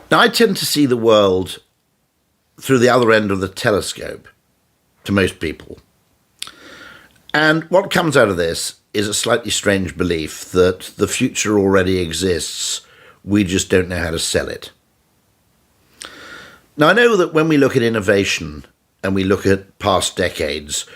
Now, I tend to see the world through the other end of the telescope to most people. And what comes out of this is a slightly strange belief that the future already exists, we just don't know how to sell it. Now, I know that when we look at innovation and we look at past decades,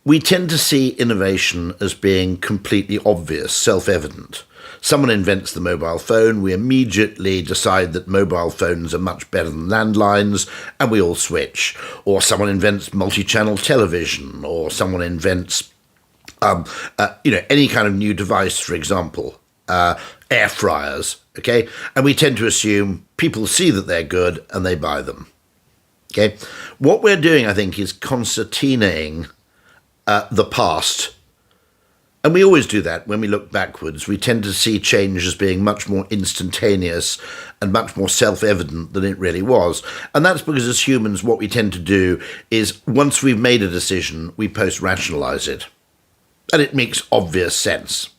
we tend to see innovation as being completely obvious, self-evident. Someone invents the mobile phone, we immediately decide that mobile phones are much better than landlines, and we all switch. Or someone invents multi-channel television, or someone invents any kind of new device, for example, air fryers, okay? And we tend to assume people see that they're good and they buy them, okay? What we're doing, I think, is concertinaing the past. And we always do that when we look backwards. We tend to see change as being much more instantaneous and much more self-evident than it really was. And that's because as humans, what we tend to do is once we've made a decision, we post-rationalize it. And it makes obvious sense.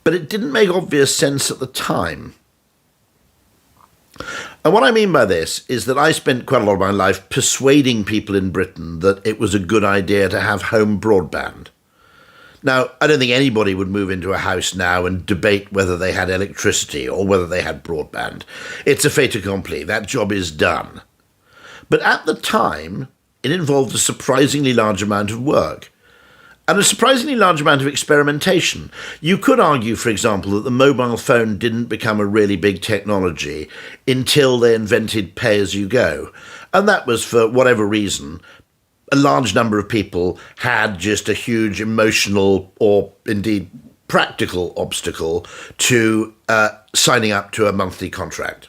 But it didn't make obvious sense at the time. And what I mean by this is that I spent quite a lot of my life persuading people in Britain that it was a good idea to have home broadband. Now, I don't think anybody would move into a house now and debate whether they had electricity or whether they had broadband. It's a fait accompli. That job is done. But at the time, it involved a surprisingly large amount of work and a surprisingly large amount of experimentation. You could argue, for example, that the mobile phone didn't become a really big technology until they invented pay-as-you-go. And that was for whatever reason. A large number of people had just a huge emotional or indeed practical obstacle to signing up to a monthly contract.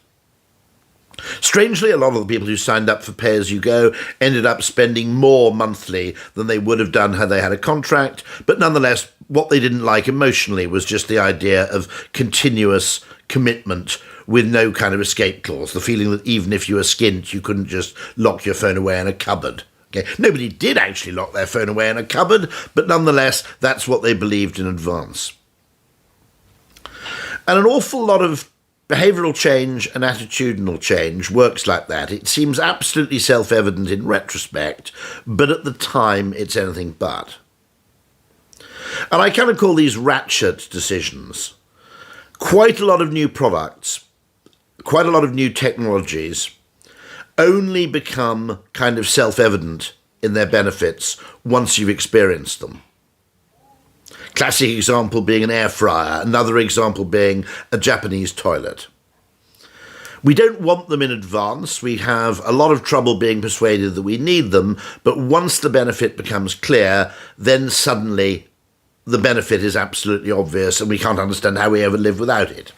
Strangely, a lot of the people who signed up for pay-as-you-go ended up spending more monthly than they would have done had they had a contract, but nonetheless, what they didn't like emotionally was just the idea of continuous commitment with no kind of escape clause, the feeling that even if you were skint, you couldn't just lock your phone away in a cupboard. Okay. Nobody did actually lock their phone away in a cupboard, but nonetheless, that's what they believed in advance. And an awful lot of behavioural change and attitudinal change works like that. It seems absolutely self-evident in retrospect, but at the time, it's anything but. And I kind of call these Ratchet decisions. Quite a lot of new products, quite a lot of new technologies only become kind of self-evident in their benefits once you've experienced them. Classic example being an air fryer, another example being a Japanese toilet. We don't want them in advance. We have a lot of trouble being persuaded that we need them, but once the benefit becomes clear, then suddenly the benefit is absolutely obvious and we can't understand how we ever live without it.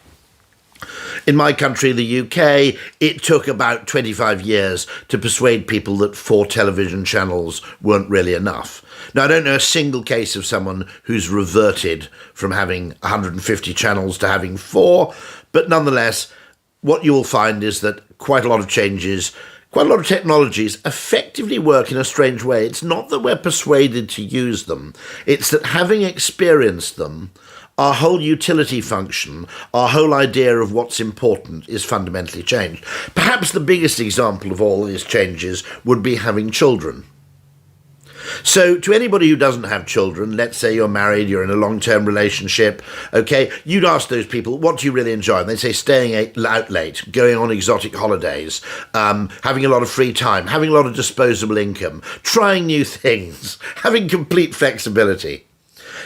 In my country, the UK, it took about 25 years to persuade people that 4 television channels weren't really enough. Now, I don't know a single case of someone who's reverted from having 150 channels to having 4, but nonetheless, what you will find is that quite a lot of changes, quite a lot of technologies effectively work in a strange way. It's not that we're persuaded to use them, it's that having experienced them, our whole utility function, our whole idea of what's important is fundamentally changed. Perhaps the biggest example of all these changes would be having children. So to anybody who doesn't have children, let's say you're married, you're in a long-term relationship, okay, you'd ask those people, what do you really enjoy? And they'd say staying out late, going on exotic holidays, having a lot of free time, having a lot of disposable income, trying new things, having complete flexibility.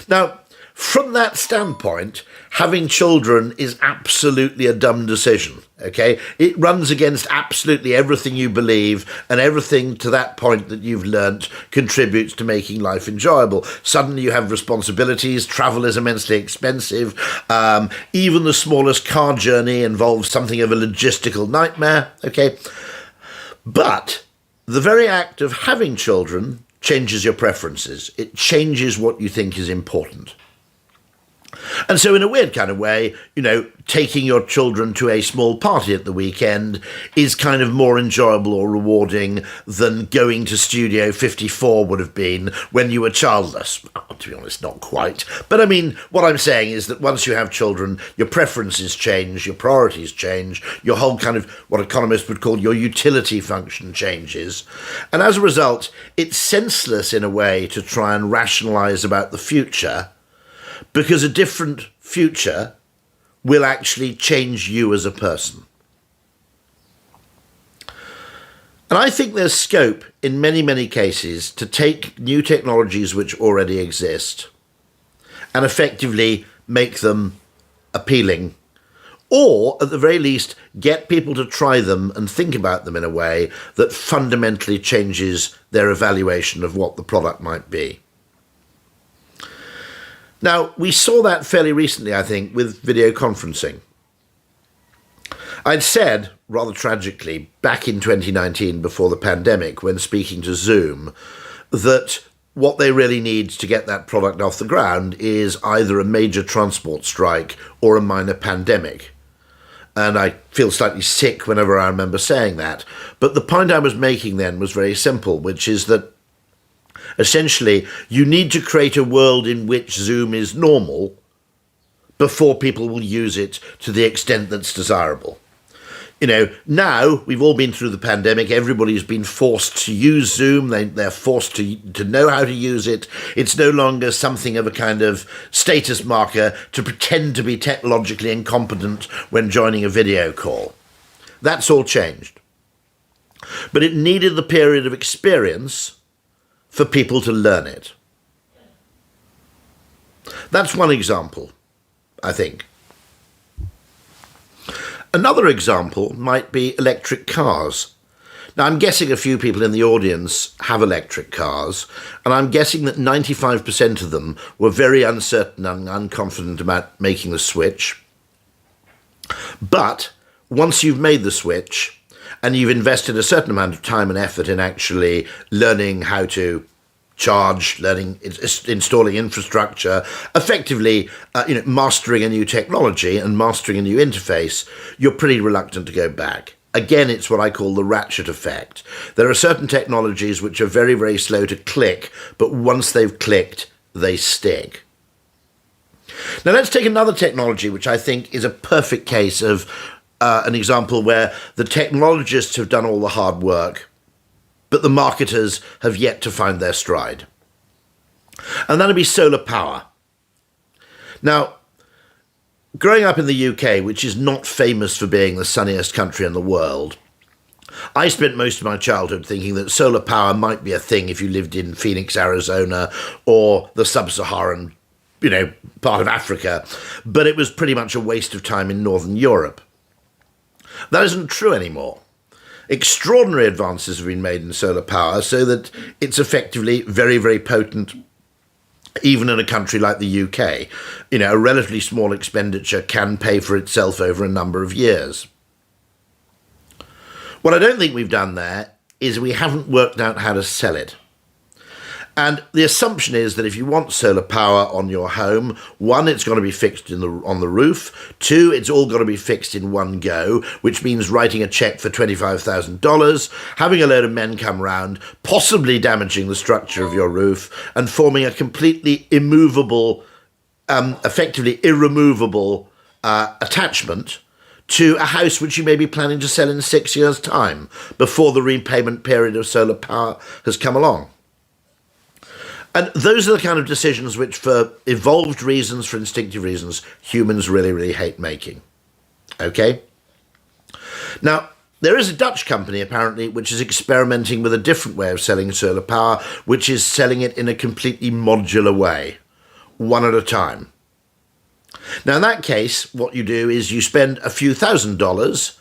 Now, from that standpoint, having children is absolutely a dumb decision, okay? It runs against absolutely everything you believe, and everything to that point that you've learnt contributes to making life enjoyable. Suddenly you have responsibilities, travel is immensely expensive, even the smallest car journey involves something of a logistical nightmare, okay? But the very act of having children changes your preferences. It changes what you think is important. And so in a weird kind of way, taking your children to a small party at the weekend is kind of more enjoyable or rewarding than going to Studio 54 would have been when you were childless. To be honest, not quite. But I mean, what I'm saying is that once you have children, your preferences change, your priorities change, your whole kind of what economists would call your utility function changes. And as a result, it's senseless in a way to try and rationalize about the future, because a different future will actually change you as a person. And I think there's scope in many, many cases to take new technologies which already exist and effectively make them appealing, or at the very least get people to try them and think about them in a way that fundamentally changes their evaluation of what the product might be. Now, we saw that fairly recently, I think, with video conferencing. I'd said, rather tragically, back in 2019, before the pandemic, when speaking to Zoom, that what they really need to get that product off the ground is either a major transport strike or a minor pandemic. And I feel slightly sick whenever I remember saying that. But the point I was making then was very simple, which is that essentially, you need to create a world in which Zoom is normal before people will use it to the extent that's desirable. Now we've all been through the pandemic. Everybody's been forced to use Zoom. They're forced to know how to use it. It's no longer something of a kind of status marker to pretend to be technologically incompetent when joining a video call. That's all changed. But it needed the period of experience for people to learn it. That's one example, I think. Another example might be electric cars. Now, I'm guessing a few people in the audience have electric cars, and I'm guessing that 95% of them were very uncertain and unconfident about making the switch. But once you've made the switch, and you've invested a certain amount of time and effort in actually learning how to charge, learning, installing infrastructure, effectively, mastering a new technology and mastering a new interface, you're pretty reluctant to go back. Again, it's what I call the Ratchet effect. There are certain technologies which are very, very slow to click, but once they've clicked, they stick. Now, let's take another technology, which I think is a perfect case of an example where the technologists have done all the hard work, but the marketers have yet to find their stride. And that'll be solar power. Now, growing up in the UK, which is not famous for being the sunniest country in the world, I spent most of my childhood thinking that solar power might be a thing if you lived in Phoenix, Arizona, or the sub-Saharan, part of Africa, but it was pretty much a waste of time in Northern Europe. That isn't true anymore. Extraordinary advances have been made in solar power so that it's effectively very, very potent, even in a country like the UK. A relatively small expenditure can pay for itself over a number of years. What I don't think we've done there is we haven't worked out how to sell it. And the assumption is that if you want solar power on your home, one, it's got to be fixed on the roof. Two, it's all got to be fixed in one go, which means writing a check for $25,000, having a load of men come round, possibly damaging the structure of your roof, and forming a completely immovable, effectively irremovable attachment to a house which you may be planning to sell in 6 years' time, before the repayment period of solar power has come along. And those are the kind of decisions which, for evolved reasons, for instinctive reasons, humans really, really hate making. Okay? Now, there is a Dutch company, apparently, which is experimenting with a different way of selling solar power, which is selling it in a completely modular way, one at a time. Now, in that case, what you do is you spend a few $1,000s,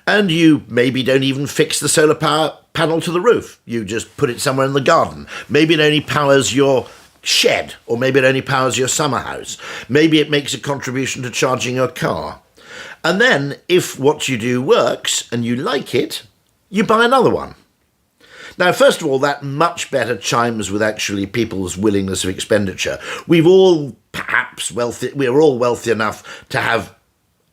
and you maybe don't even fix the solar power panel to the roof. You just put it somewhere in the garden. Maybe it only powers your shed, or maybe it only powers your summer house. Maybe it makes a contribution to charging your car. And then, if what you do works and you like it, you buy another one. Now, first of all, that much better chimes with actually people's willingness of expenditure. We've all perhaps wealthy, we're all wealthy enough to have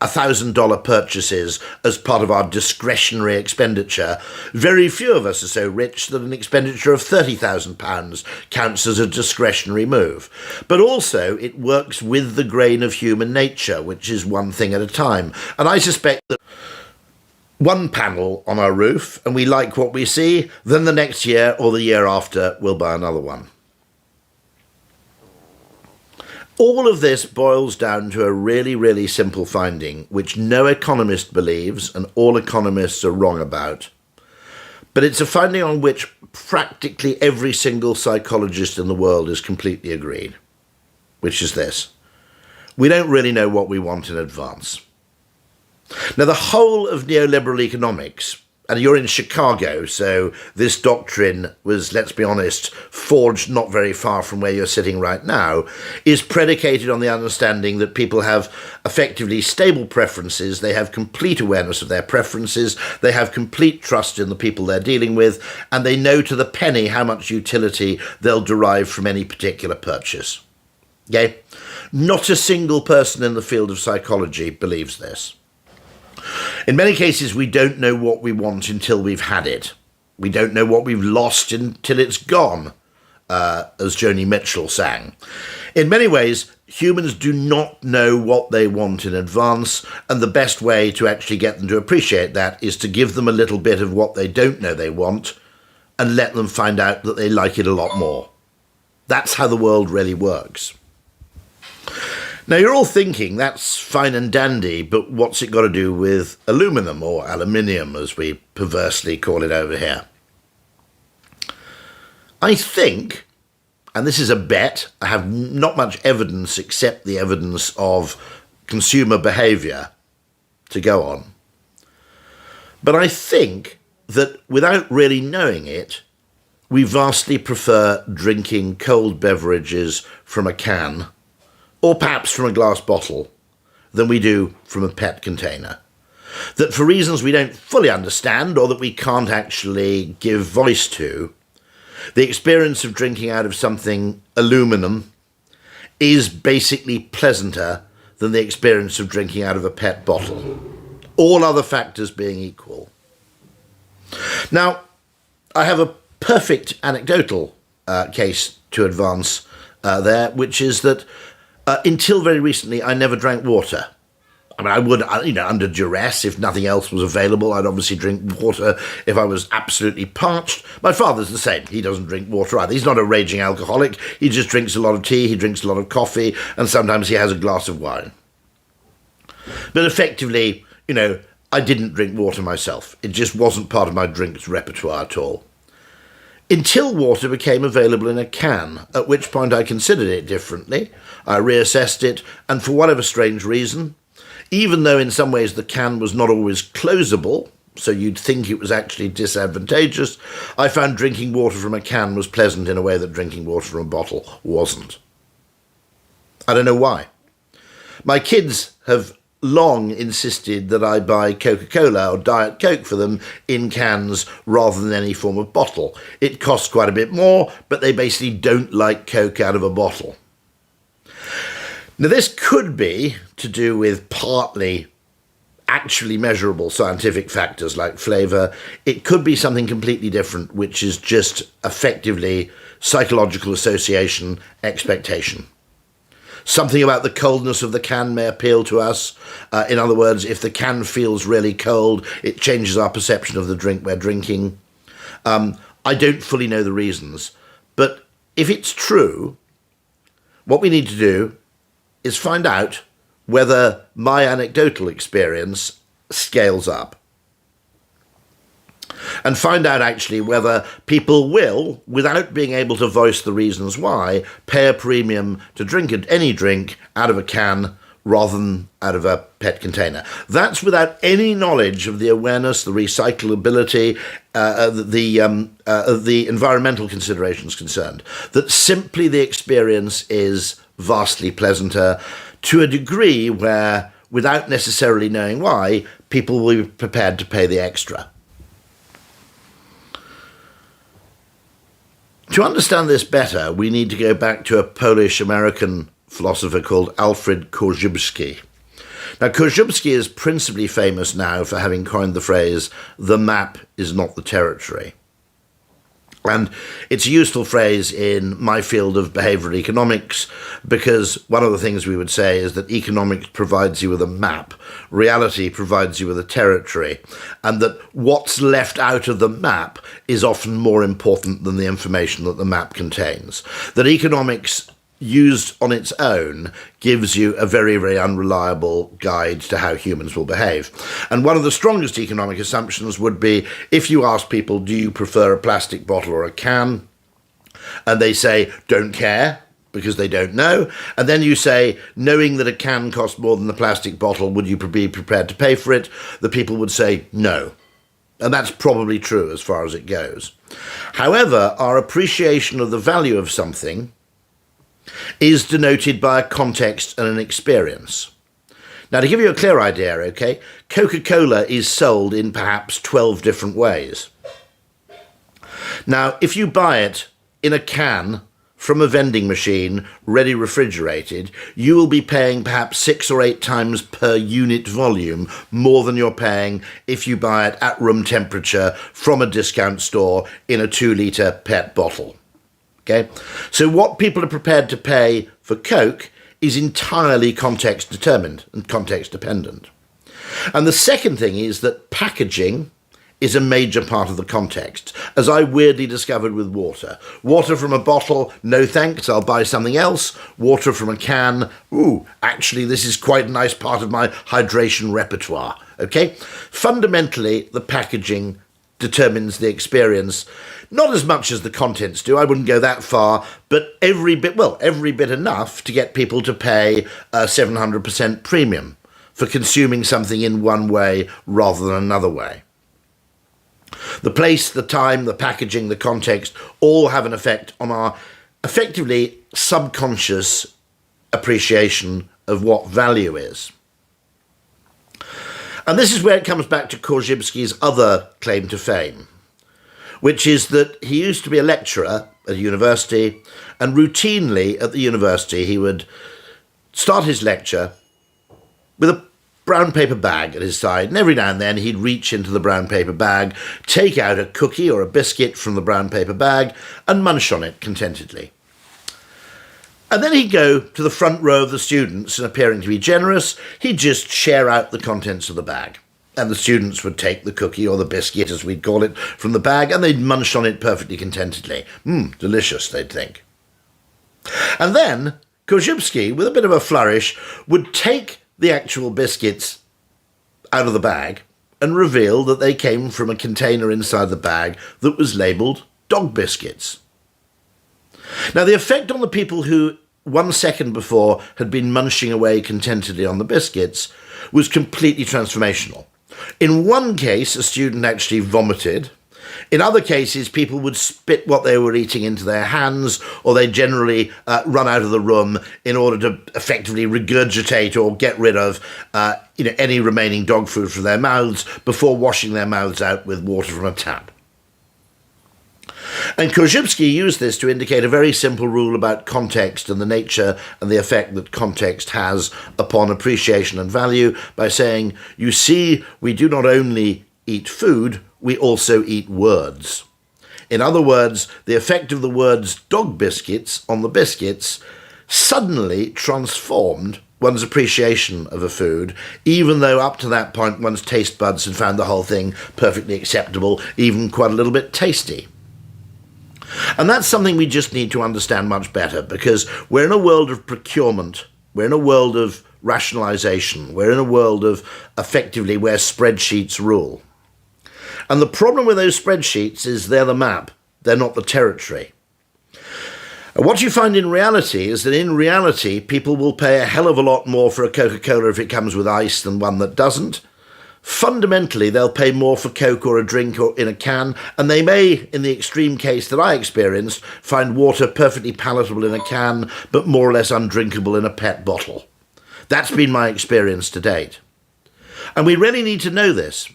$1,000 purchases as part of our discretionary expenditure. Very few of us are so rich that an expenditure of £30,000 counts as a discretionary move. But also, it works with the grain of human nature, which is one thing at a time. And I suspect that one panel on our roof and we like what we see, then the next year or the year after we'll buy another one. All of this boils down to a really, really simple finding, which no economist believes and all economists are wrong about. But it's a finding on which practically every single psychologist in the world is completely agreed, which is this: we don't really know what we want in advance. Now, the whole of neoliberal economics, and you're in Chicago, so this doctrine was, let's be honest, forged not very far from where you're sitting right now, is predicated on the understanding that people have effectively stable preferences, they have complete awareness of their preferences, they have complete trust in the people they're dealing with, and they know to the penny how much utility they'll derive from any particular purchase. Okay? Not a single person in the field of psychology believes this. In many cases, we don't know what we want until we've had it. We don't know what we've lost until it's gone, as Joni Mitchell sang. In many ways, humans do not know what they want in advance, and the best way to actually get them to appreciate that is to give them a little bit of what they don't know they want and let them find out that they like it a lot more. That's how the world really works. Now, you're all thinking, that's fine and dandy, but what's it got to do with aluminum, or aluminium, as we perversely call it over here? I think, and this is a bet, I have not much evidence except the evidence of consumer behaviour to go on, but I think that without really knowing it, we vastly prefer drinking cold beverages from a can, or perhaps from a glass bottle, than we do from a PET container. That for reasons we don't fully understand or that we can't actually give voice to, the experience of drinking out of something aluminum is basically pleasanter than the experience of drinking out of a PET bottle, all other factors being equal. Now, I have a perfect anecdotal case to advance there, which is that until very recently, I never drank water. I mean, I would, under duress, if nothing else was available, I'd obviously drink water if I was absolutely parched. My father's the same. He doesn't drink water either. He's not a raging alcoholic. He just drinks a lot of tea, he drinks a lot of coffee, and sometimes he has a glass of wine. But effectively, I didn't drink water myself. It just wasn't part of my drinks repertoire at all. Until water became available in a can, at which point I considered it differently. I reassessed it, and for whatever strange reason, even though in some ways the can was not always closable, so you'd think it was actually disadvantageous, I found drinking water from a can was pleasant in a way that drinking water from a bottle wasn't. I don't know why. My kids have long insisted that I buy Coca-Cola or Diet Coke for them in cans rather than any form of bottle. It costs quite a bit more, but they basically don't like Coke out of a bottle. Now, this could be to do with partly actually measurable scientific factors like flavour. It could be something completely different, which is just effectively psychological association, expectation. Something about the coldness of the can may appeal to us. In other words, if the can feels really cold, it changes our perception of the drink we're drinking. I don't fully know the reasons, but if it's true, what we need to do is find out whether my anecdotal experience scales up. And find out actually whether people will, without being able to voice the reasons why, pay a premium to drink any drink out of a can rather than out of a PET container. That's without any knowledge of the awareness, the recyclability, the environmental considerations concerned. That simply the experience is vastly pleasanter to a degree where, without necessarily knowing why, people will be prepared to pay the extra. To understand this better, we need to go back to a Polish-American philosopher called Alfred Korzybski. Now, Korzybski is principally famous now for having coined the phrase, "the map is not the territory." And it's a useful phrase in my field of behavioral economics, because one of the things we would say is that economics provides you with a map, reality provides you with a territory, and that what's left out of the map is often more important than the information that the map contains. That economics used on its own gives you a very, very unreliable guide to how humans will behave. And one of the strongest economic assumptions would be, if you ask people, do you prefer a plastic bottle or a can? And they say, don't care, because they don't know. And then you say, knowing that a can costs more than the plastic bottle, would you be prepared to pay for it? The people would say, no. And that's probably true as far as it goes. However, our appreciation of the value of something is denoted by a context and an experience. Now, to give you a clear idea, okay, Coca-Cola is sold in perhaps 12 different ways. Now, if you buy it in a can from a vending machine, ready refrigerated, you will be paying perhaps 6 or 8 times per unit volume more than you're paying if you buy it at room temperature from a discount store in a 2-litre PET bottle. Okay? So what people are prepared to pay for Coke is entirely context determined and context dependent. And the second thing is that packaging is a major part of the context, as I weirdly discovered with water. Water from a bottle, no thanks, I'll buy something else. Water from a can, ooh, actually this is quite a nice part of my hydration repertoire. Okay? Fundamentally, the packaging determines the experience. Not as much as the contents do, I wouldn't go that far, but every bit enough to get people to pay a 700% premium for consuming something in one way rather than another way. The place, the time, the packaging, the context all have an effect on our effectively subconscious appreciation of what value is. And this is where it comes back to Korzybski's other claim to fame, which is that he used to be a lecturer at a university, and routinely at the university he would start his lecture with a brown paper bag at his side, and every now and then he'd reach into the brown paper bag, take out a cookie or a biscuit from the brown paper bag, and munch on it contentedly. And then he'd go to the front row of the students, and appearing to be generous, he'd just share out the contents of the bag. And the students would take the cookie or the biscuit, as we'd call it, from the bag, and they'd munch on it perfectly contentedly. Delicious, they'd think. And then Korzybski, with a bit of a flourish, would take the actual biscuits out of the bag and reveal that they came from a container inside the bag that was labelled dog biscuits. Now, the effect on the people who 1 second before had been munching away contentedly on the biscuits was completely transformational. In one case, a student actually vomited. In other cases, people would spit what they were eating into their hands, or they generally run out of the room in order to effectively regurgitate or get rid of any remaining dog food from their mouths before washing their mouths out with water from a tap. And Korzybski used this to indicate a very simple rule about context and the nature and the effect that context has upon appreciation and value by saying, you see, we do not only eat food, we also eat words. In other words, the effect of the words dog biscuits on the biscuits suddenly transformed one's appreciation of a food, even though up to that point one's taste buds had found the whole thing perfectly acceptable, even quite a little bit tasty. And that's something we just need to understand much better, because we're in a world of procurement, we're in a world of rationalization, we're in a world of effectively where spreadsheets rule. And the problem with those spreadsheets is they're the map, they're not the territory. And what you find in reality is that in reality, people will pay a hell of a lot more for a Coca-Cola if it comes with ice than one that doesn't. Fundamentally, they'll pay more for Coke or a drink or in a can, and they may, in the extreme case that I experienced, find water perfectly palatable in a can, but more or less undrinkable in a PET bottle. That's been my experience to date. And we really need to know this,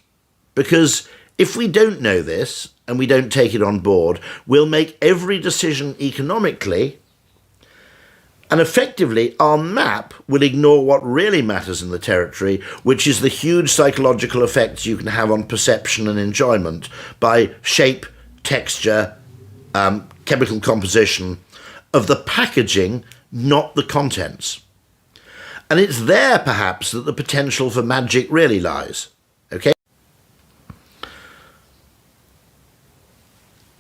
because if we don't know this, and we don't take it on board, we'll make every decision economically And effectively, our map will ignore what really matters in the territory, which is the huge psychological effects you can have on perception and enjoyment by shape, texture, chemical composition of the packaging, not the contents. And it's there, perhaps, that the potential for magic really lies. Okay?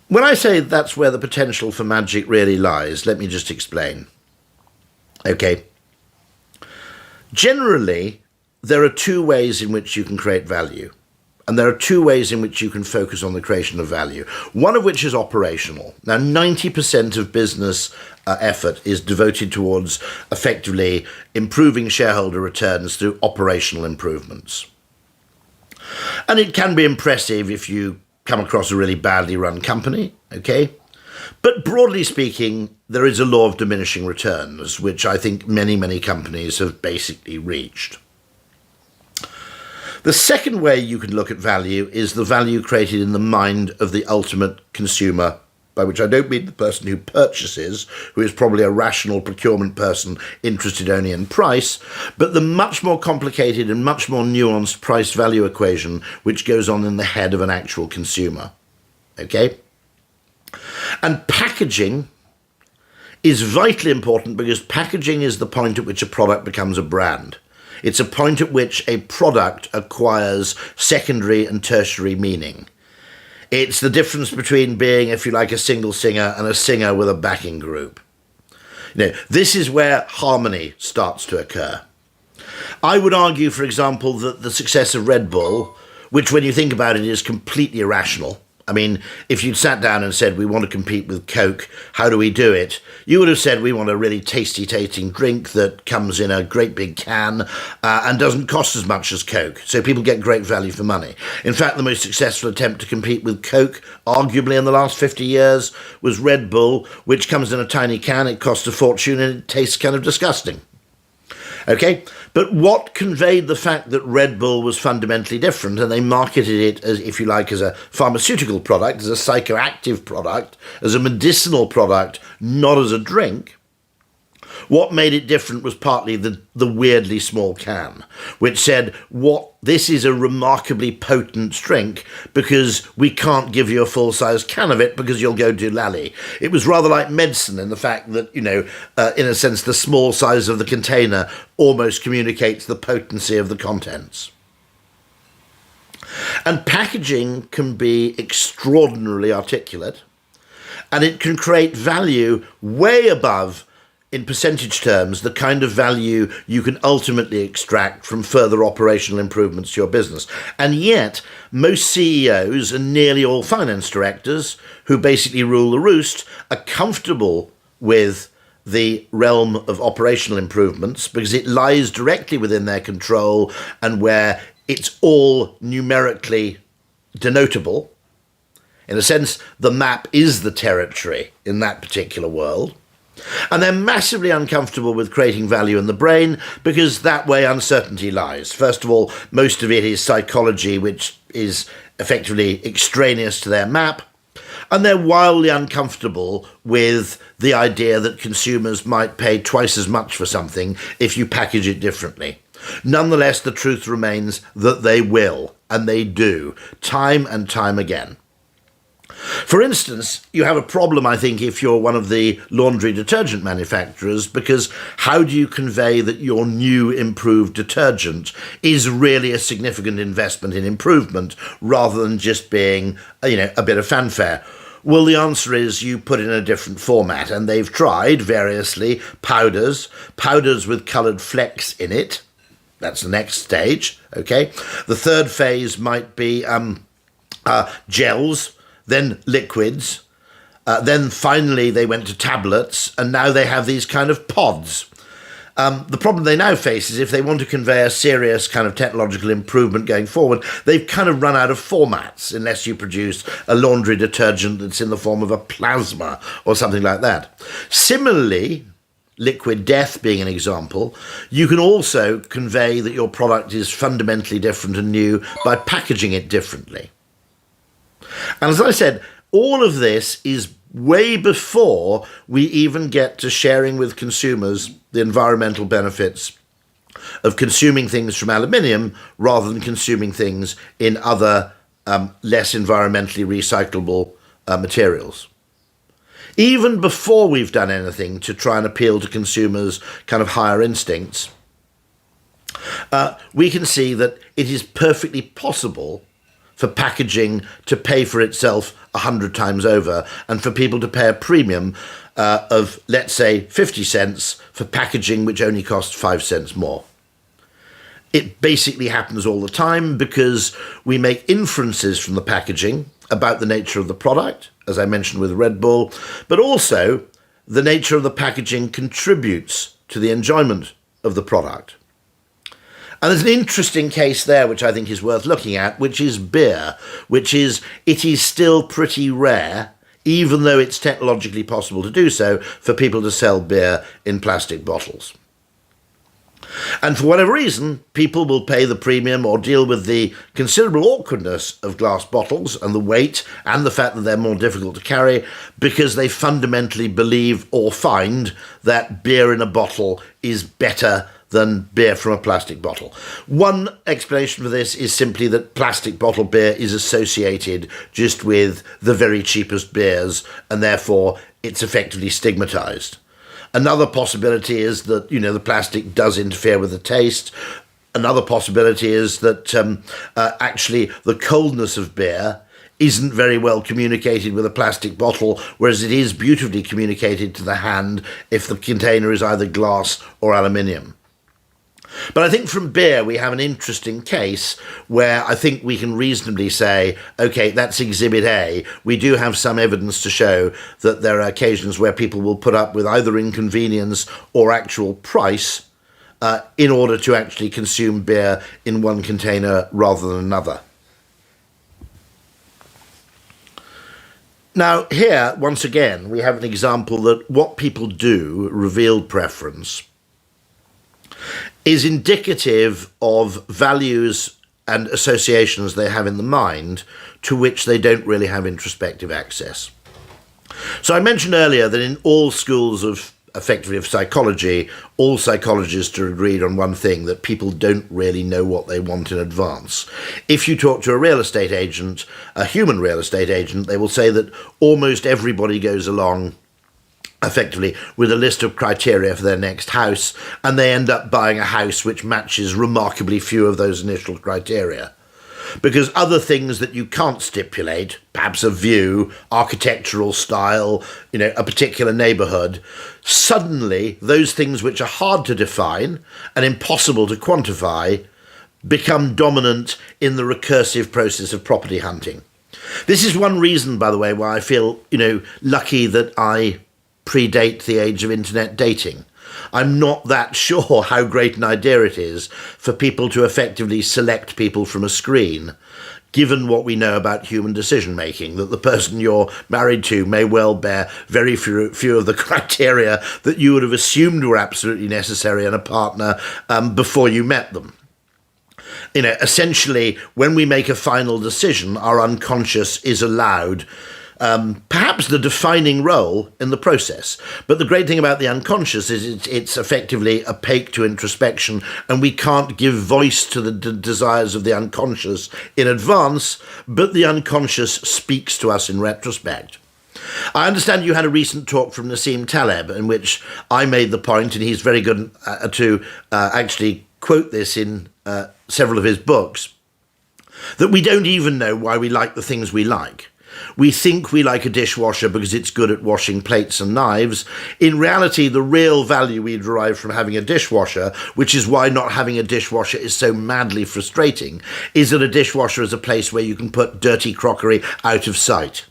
When I say that's where the potential for magic really lies, let me just explain. Okay. Generally, there are two ways in which you can create value. And there are two ways in which you can focus on the creation of value, one of which is operational. Now, 90% of business effort is devoted towards effectively improving shareholder returns through operational improvements. And it can be impressive if you come across a really badly run company, okay? But broadly speaking, there is a law of diminishing returns, which I think many companies have basically reached. The second way you can look at value is the value created in the mind of the ultimate consumer, by which I don't mean the person who purchases, who is probably a rational procurement person interested only in price, but the much more complicated and much more nuanced price-value equation which goes on in the head of an actual consumer. Okay? And packaging is vitally important because packaging is the point at which a product becomes a brand. It's a point at which a product acquires secondary and tertiary meaning. It's the difference between being, if you like, a single singer and a singer with a backing group. You know, this is where harmony starts to occur. I would argue, for example, that the success of Red Bull, which when you think about it is completely irrational. I mean, if you'd sat down and said, we want to compete with Coke, how do we do it? You would have said, we want a really tasty tasting drink that comes in a great big can and doesn't cost as much as Coke, so people get great value for money. In fact, the most successful attempt to compete with Coke, arguably in the last 50 years, was Red Bull, which comes in a tiny can, it costs a fortune, and it tastes kind of disgusting. Okay, but what conveyed the fact that Red Bull was fundamentally different, and they marketed it as, if you like, as a pharmaceutical product, as a psychoactive product, as a medicinal product, not as a drink. What made it different was partly the weirdly small can, which said, this is a remarkably potent drink because we can't give you a full-size can of it because you'll go doolally. It was rather like medicine in the fact that, in a sense, the small size of the container almost communicates the potency of the contents. And packaging can be extraordinarily articulate, and it can create value way above, in percentage terms, the kind of value you can ultimately extract from further operational improvements to your business. And yet, most CEOs and nearly all finance directors, who basically rule the roost, are comfortable with the realm of operational improvements because it lies directly within their control and where it's all numerically denotable. In a sense, the map is the territory in that particular world. And they're massively uncomfortable with creating value in the brain because that way uncertainty lies. First of all, most of it is psychology, which is effectively extraneous to their map. And they're wildly uncomfortable with the idea that consumers might pay twice as much for something if you package it differently. Nonetheless, the truth remains that they will, and they do, time and time again. For instance, you have a problem, I think, if you're one of the laundry detergent manufacturers, because how do you convey that your new improved detergent is really a significant investment in improvement rather than just being, a bit of fanfare? Well, the answer is you put it in a different format, and they've tried variously powders with coloured flecks in it. That's the next stage, okay? The third phase might be gels, then liquids, then finally they went to tablets, and now they have these kind of pods. The problem they now face is if they want to convey a serious kind of technological improvement going forward, they've kind of run out of formats unless you produce a laundry detergent that's in the form of a plasma or something like that. Similarly, liquid death being an example, you can also convey that your product is fundamentally different and new by packaging it differently. And as I said, all of this is way before we even get to sharing with consumers the environmental benefits of consuming things from aluminium rather than consuming things in other less environmentally recyclable materials. Even before we've done anything to try and appeal to consumers' kind of higher instincts, we can see that it is perfectly possible for packaging to pay for itself 100 times over, and for people to pay a premium of, let's say, 50 cents for packaging which only costs 5 cents more. It basically happens all the time because we make inferences from the packaging about the nature of the product, as I mentioned with Red Bull, but also the nature of the packaging contributes to the enjoyment of the product. And there's an interesting case there which I think is worth looking at, which is beer, it is still pretty rare, even though it's technologically possible to do so, for people to sell beer in plastic bottles. And for whatever reason, people will pay the premium or deal with the considerable awkwardness of glass bottles and the weight and the fact that they're more difficult to carry because they fundamentally believe or find that beer in a bottle is better than beer from a plastic bottle. One explanation for this is simply that plastic bottle beer is associated just with the very cheapest beers, and therefore it's effectively stigmatized. Another possibility is that, the plastic does interfere with the taste. Another possibility is that actually the coldness of beer isn't very well communicated with a plastic bottle, whereas it is beautifully communicated to the hand if the container is either glass or aluminium. But I think from beer we have an interesting case where I think we can reasonably say, okay, that's Exhibit A. We do have some evidence to show that there are occasions where people will put up with either inconvenience or actual price in order to actually consume beer in one container rather than another. Now here, once again, we have an example that what people do, revealed preference, is indicative of values and associations they have in the mind to which they don't really have introspective access. So I mentioned earlier that in all schools of psychology, all psychologists are agreed on one thing, that people don't really know what they want in advance. If you talk to a real estate agent, a human real estate agent, they will say that almost everybody goes along effectively with a list of criteria for their next house, and they end up buying a house which matches remarkably few of those initial criteria. Because other things that you can't stipulate, perhaps a view, architectural style, a particular neighbourhood, suddenly those things which are hard to define and impossible to quantify become dominant in the recursive process of property hunting. This is one reason, by the way, why I feel, lucky that I predate the age of internet dating. I'm not that sure how great an idea it is for people to effectively select people from a screen, given what we know about human decision-making, that the person you're married to may well bear very few of the criteria that you would have assumed were absolutely necessary in a partner before you met them. Essentially, when we make a final decision, our unconscious is allowed perhaps the defining role in the process. But the great thing about the unconscious is it's effectively opaque to introspection, and we can't give voice to the desires of the unconscious in advance, but the unconscious speaks to us in retrospect. I understand you had a recent talk from Nassim Taleb in which I made the point, and he's very good to actually quote this in several of his books, that we don't even know why we like the things we like. We think we like a dishwasher because it's good at washing plates and knives. In reality, the real value we derive from having a dishwasher, which is why not having a dishwasher is so madly frustrating, is that a dishwasher is a place where you can put dirty crockery out of sight.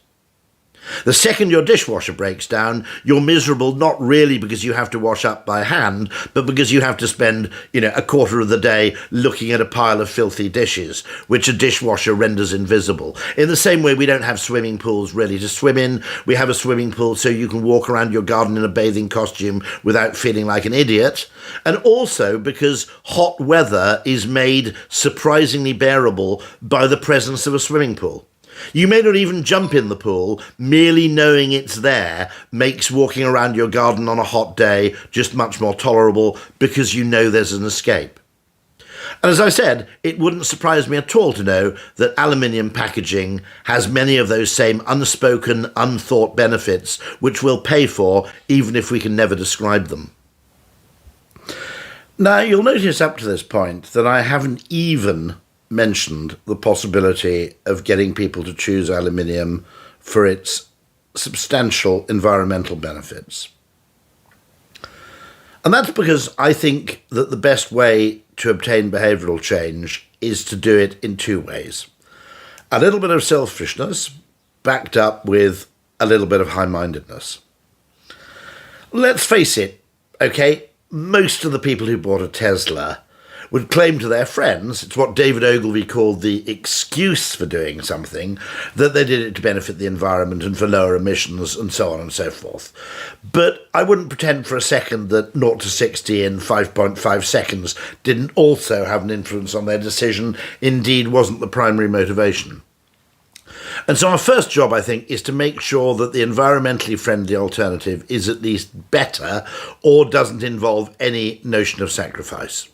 The second your dishwasher breaks down, you're miserable not really because you have to wash up by hand, but because you have to spend, a quarter of the day looking at a pile of filthy dishes, which a dishwasher renders invisible. In the same way, we don't have swimming pools really to swim in. We have a swimming pool so you can walk around your garden in a bathing costume without feeling like an idiot. And also because hot weather is made surprisingly bearable by the presence of a swimming pool. You may not even jump in the pool. Merely knowing it's there makes walking around your garden on a hot day just much more tolerable because you know there's an escape. And as I said, it wouldn't surprise me at all to know that aluminium packaging has many of those same unspoken, unthought benefits which we'll pay for even if we can never describe them. Now, you'll notice up to this point that I haven't even mentioned the possibility of getting people to choose aluminium for its substantial environmental benefits. And that's because I think that the best way to obtain behavioural change is to do it in two ways. A little bit of selfishness backed up with a little bit of high-mindedness. Let's face it, okay, most of the people who bought a Tesla would claim to their friends, it's what David Ogilvy called the excuse for doing something, that they did it to benefit the environment and for lower emissions and so on and so forth. But I wouldn't pretend for a second that 0 to 60 in 5.5 seconds didn't also have an influence on their decision, indeed wasn't the primary motivation. And so our first job, I think, is to make sure that the environmentally friendly alternative is at least better or doesn't involve any notion of sacrifice.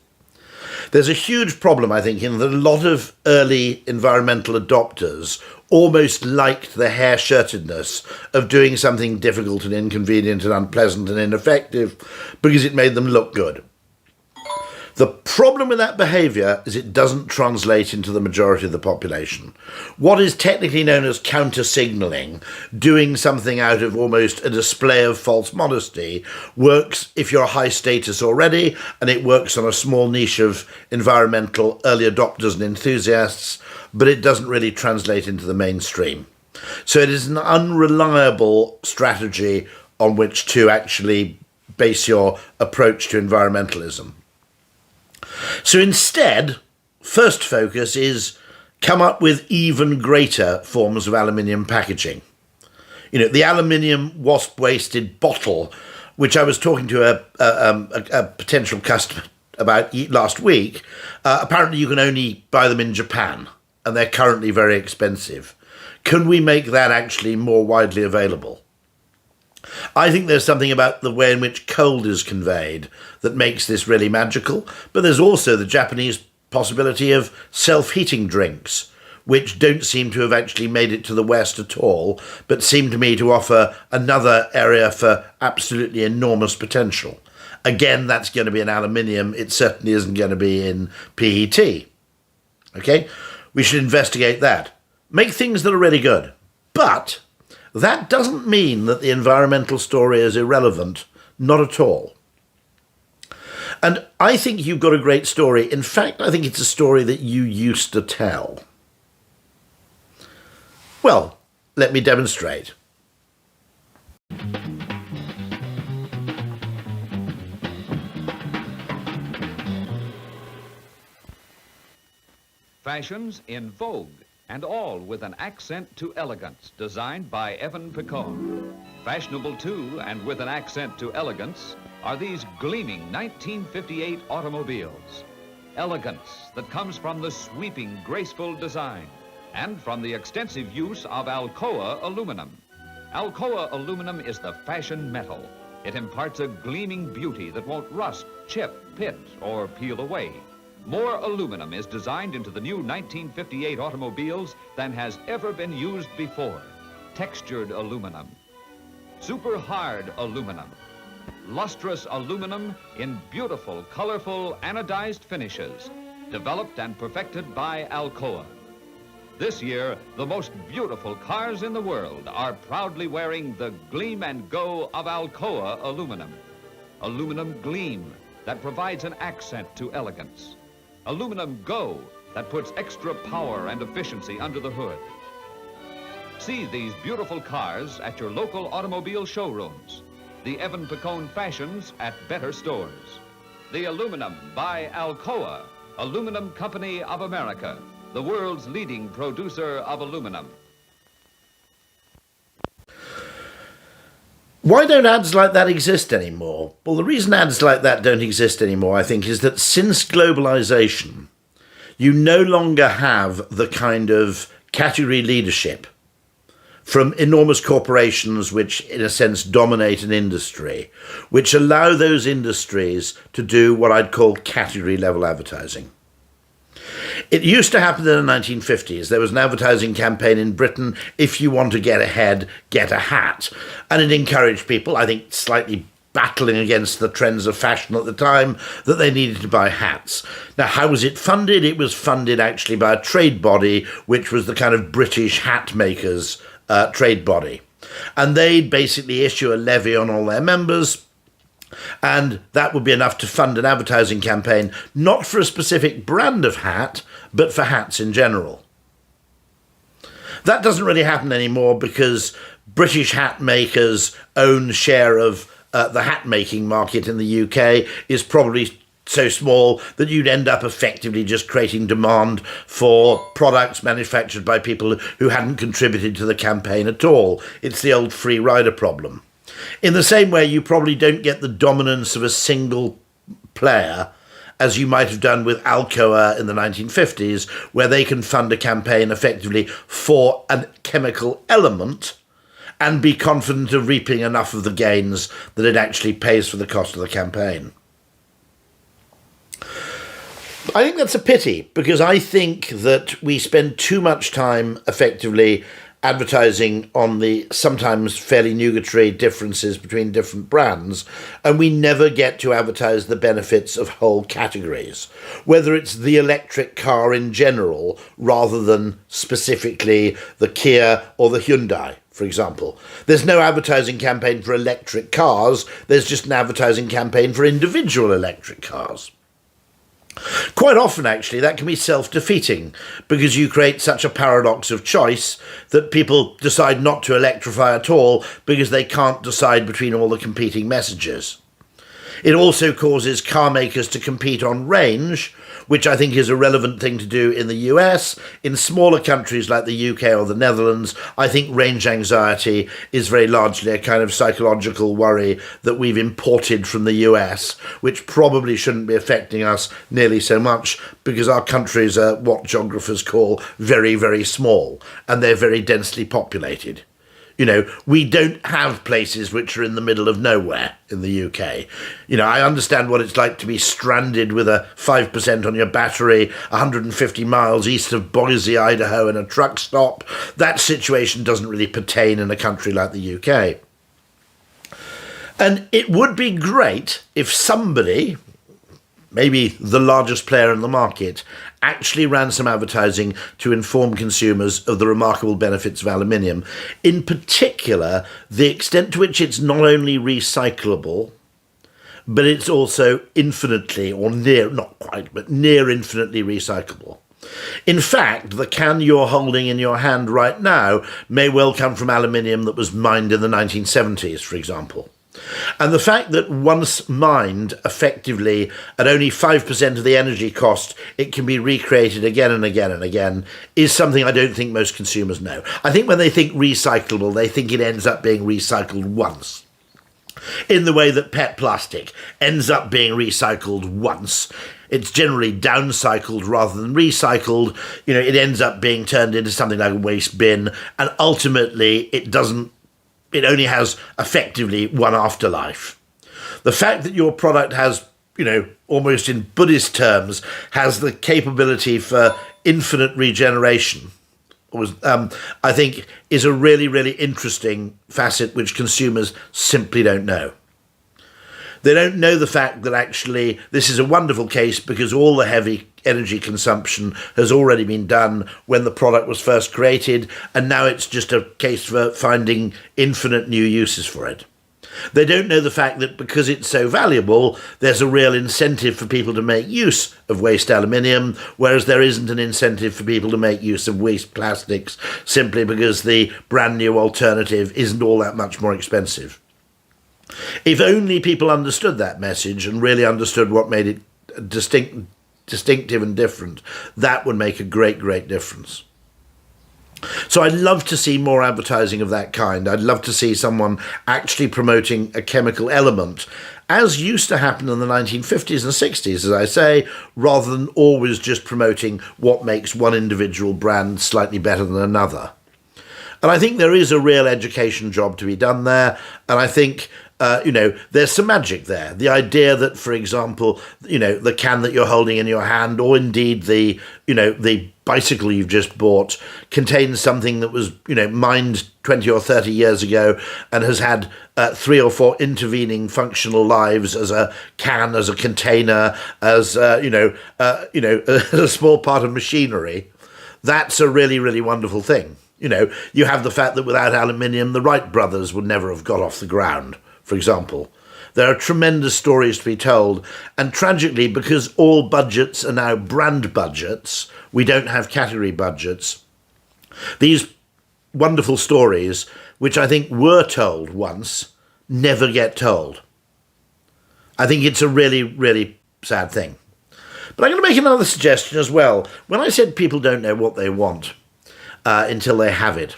There's a huge problem, I think, in that a lot of early environmental adopters almost liked the hair-shirtedness of doing something difficult and inconvenient and unpleasant and ineffective because it made them look good. The problem with that behaviour is it doesn't translate into the majority of the population. What is technically known as counter-signalling, doing something out of almost a display of false modesty, works if you're high status already, and it works on a small niche of environmental early adopters and enthusiasts, but it doesn't really translate into the mainstream. So it is an unreliable strategy on which to actually base your approach to environmentalism. So instead, first focus is come up with even greater forms of aluminium packaging. You know, the aluminium wasp-wasted bottle, which I was talking to a potential customer about last week, apparently you can only buy them in Japan, and they're currently very expensive. Can we make that actually more widely available? I think there's something about the way in which cold is conveyed that makes this really magical, but there's also the Japanese possibility of self-heating drinks, which don't seem to have actually made it to the West at all, but seem to me to offer another area for absolutely enormous potential. Again, that's going to be in aluminium. It certainly isn't going to be in PET. Okay? We should investigate that. Make things that are really good. But that doesn't mean that the environmental story is irrelevant. Not at all. And I think you've got a great story. In fact, I think it's a story that you used to tell. Well, let me demonstrate. Fashions in vogue, and all with an accent to elegance, designed by Evan Picone. Fashionable too, and with an accent to elegance, are these gleaming 1958 automobiles. Elegance that comes from the sweeping, graceful design, and from the extensive use of Alcoa aluminum. Alcoa aluminum is the fashion metal. It imparts a gleaming beauty that won't rust, chip, pit, or peel away. More aluminum is designed into the new 1958 automobiles than has ever been used before. Textured aluminum, super hard aluminum, lustrous aluminum in beautiful, colorful, anodized finishes, developed and perfected by Alcoa. This year, the most beautiful cars in the world are proudly wearing the gleam and go of Alcoa aluminum. Aluminum gleam that provides an accent to elegance. Aluminum Go that puts extra power and efficiency under the hood. See these beautiful cars at your local automobile showrooms. The Evan Picone fashions at better stores. The aluminum by Alcoa, Aluminum Company of America, the world's leading producer of aluminum. Why don't ads like that exist anymore? Well, the reason ads like that don't exist anymore, I think, is that since globalization, You no longer have the kind of category leadership from enormous corporations which, in a sense, dominate an industry, which allow those industries to do what I'd call category-level advertising. It used to happen in the 1950s. There was an advertising campaign in Britain, if you want to get ahead, get a hat. And it encouraged people, I think slightly battling against the trends of fashion at the time, that they needed to buy hats. Now, how was it funded? It was funded actually by a trade body, which was the kind of British hat makers' trade body. And they'd basically issue a levy on all their members, and that would be enough to fund an advertising campaign, not for a specific brand of hat, but for hats in general. That doesn't really happen anymore because British hat makers' own share of the hat making market in the UK is probably so small that you'd end up effectively just creating demand for products manufactured by people who hadn't contributed to the campaign at all. It's the old free rider problem. In the same way, you probably don't get the dominance of a single player as you might have done with Alcoa in the 1950s, where they can fund a campaign effectively for a chemical element and be confident of reaping enough of the gains that it actually pays for the cost of the campaign. I think that's a pity, because I think that we spend too much time effectively advertising on the sometimes fairly nugatory differences between different brands, and we never get to advertise the benefits of whole categories, whether it's the electric car in general rather than specifically the Kia or the Hyundai, for example. There's no advertising campaign for electric cars, there's just an advertising campaign for individual electric cars. Quite often, actually, that can be self-defeating because you create such a paradox of choice that people decide not to electrify at all because they can't decide between all the competing messages. It also causes car makers to compete on range, which I think is a relevant thing to do in the US. In smaller countries like the UK or the Netherlands, I think range anxiety is very largely a kind of psychological worry that we've imported from the US, which probably shouldn't be affecting us nearly so much because our countries are what geographers call very, very small, and they're very densely populated. You know, we don't have places which are in the middle of nowhere in the UK. You know, I understand what it's like to be stranded with a 5% on your battery 150 miles east of Boise, Idaho in a truck stop. That situation doesn't really pertain in a country like the UK. And it would be great if somebody, maybe the largest player in the market, actually ran some advertising to inform consumers of the remarkable benefits of aluminium. In particular, the extent to which it's not only recyclable, but it's also infinitely, or near, not quite, but near infinitely recyclable. In fact, the can you're holding in your hand right now may well come from aluminium that was mined in the 1970s, for example. And the fact that once mined effectively at only 5% of the energy cost, it can be recreated again and again and again is something I don't think most consumers know. I think when they think recyclable, they think it ends up being recycled once. In the way that PET plastic ends up being recycled once. It's generally downcycled rather than recycled. You know, it ends up being turned into something like a waste bin, and ultimately it only has effectively one afterlife. The fact that your product has, you know, almost in Buddhist terms, has the capability for infinite regeneration, I think is a really, really interesting facet which consumers simply don't know. They don't know the fact that actually this is a wonderful case because all the heavy energy consumption has already been done when the product was first created, and now it's just a case for finding infinite new uses for it. They don't know the fact that because it's so valuable, there's a real incentive for people to make use of waste aluminium, whereas there isn't an incentive for people to make use of waste plastics simply because the brand new alternative isn't all that much more expensive. If only people understood that message and really understood what made it distinctive and different, that would make a great, great difference. So I'd love to see more advertising of that kind. I'd love to see someone actually promoting a chemical element, as used to happen in the 1950s and 60s, as I say, rather than always just promoting what makes one individual brand slightly better than another. And I think there is a real education job to be done there. And I think, there's some magic there. The idea that, for example, the can that you're holding in your hand, or indeed the bicycle you've just bought, contains something that was, mined 20 or 30 years ago and has had 3 or 4 intervening functional lives as a can, as a container, as, a small part of machinery. That's a really, really wonderful thing. You have the fact that without aluminium, the Wright brothers would never have got off the ground, for example. There are tremendous stories to be told, and tragically, because all budgets are now brand budgets, we don't have category budgets. These wonderful stories, which I think were told once, never get told. I think it's a really, really sad thing. But I'm going to make another suggestion as well. When I said people don't know what they want until they have it,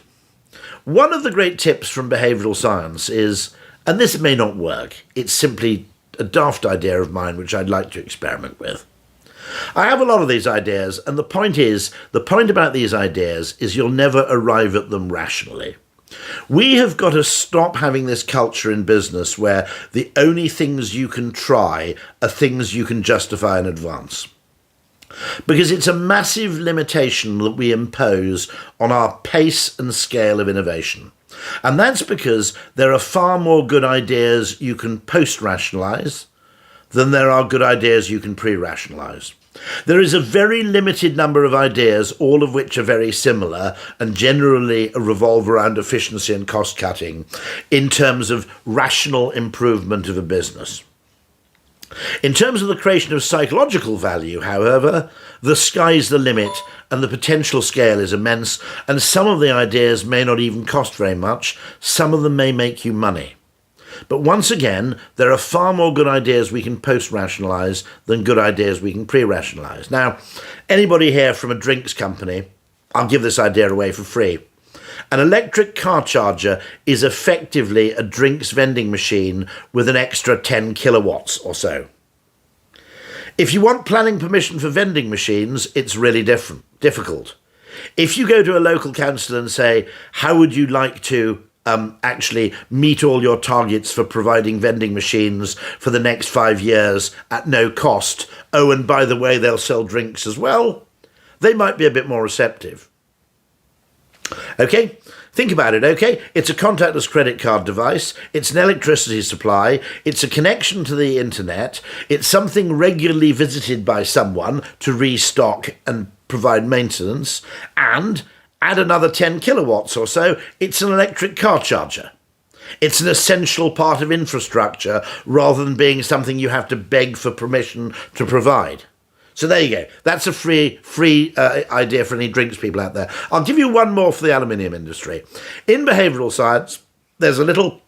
one of the great tips from behavioural science is, and this may not work, it's simply a daft idea of mine which I'd like to experiment with. I have a lot of these ideas, and the point about these ideas is you'll never arrive at them rationally. We have got to stop having this culture in business where the only things you can try are things you can justify in advance. Because it's a massive limitation that we impose on our pace and scale of innovation. And that's because there are far more good ideas you can post-rationalize than there are good ideas you can pre-rationalize. There is a very limited number of ideas, all of which are very similar and generally revolve around efficiency and cost cutting in terms of rational improvement of a business. In terms of the creation of psychological value, however, the sky's the limit and the potential scale is immense, and some of the ideas may not even cost very much, some of them may make you money. But once again, there are far more good ideas we can post-rationalize than good ideas we can pre-rationalize. Now, anybody here from a drinks company, I'll give this idea away for free. An electric car charger is effectively a drinks vending machine with an extra 10 kilowatts or so. If you want planning permission for vending machines, it's really difficult. If you go to a local council and say, how would you like to actually meet all your targets for providing vending machines for the next 5 years at no cost, oh, and by the way, they'll sell drinks as well, they might be a bit more receptive. Okay, think about it, okay? It's a contactless credit card device, it's an electricity supply, it's a connection to the internet, it's something regularly visited by someone to restock and provide maintenance, and add another 10 kilowatts or so, it's an electric car charger. It's an essential part of infrastructure rather than being something you have to beg for permission to provide. So there you go. That's a free idea for any drinks people out there. I'll give you one more for the aluminium industry. In behavioural science, there's a little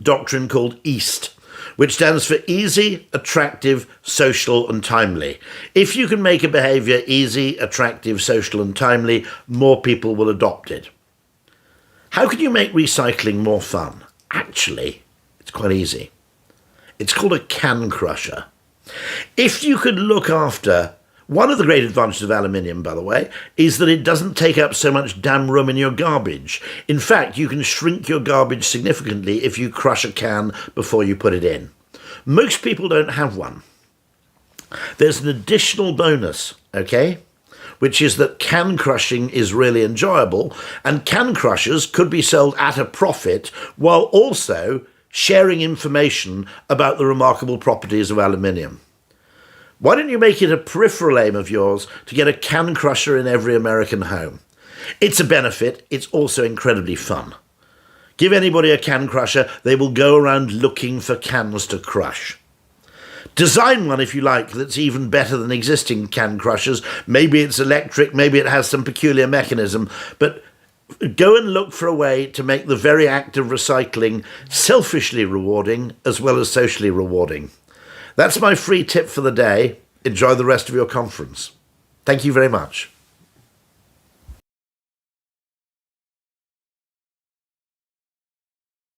doctrine called EAST, which stands for easy, attractive, social and timely. If you can make a behaviour easy, attractive, social and timely, more people will adopt it. How can you make recycling more fun? Actually, it's quite easy. It's called a can crusher. If you could look after, one of the great advantages of aluminium, by the way, is that it doesn't take up so much damn room in your garbage. In fact, you can shrink your garbage significantly if you crush a can before you put it in. Most people don't have one. There's an additional bonus, okay, which is that can crushing is really enjoyable, and can crushers could be sold at a profit while also sharing information about the remarkable properties of aluminium. Why don't you make it a peripheral aim of yours to get a can crusher in every American home? It's a benefit, it's also incredibly fun. Give anybody a can crusher, they will go around looking for cans to crush. Design one, if you like, that's even better than existing can crushers. Maybe it's electric, maybe it has some peculiar mechanism, but go and look for a way to make the very act of recycling selfishly rewarding as well as socially rewarding. That's my free tip for the day. Enjoy the rest of your conference. Thank you very much.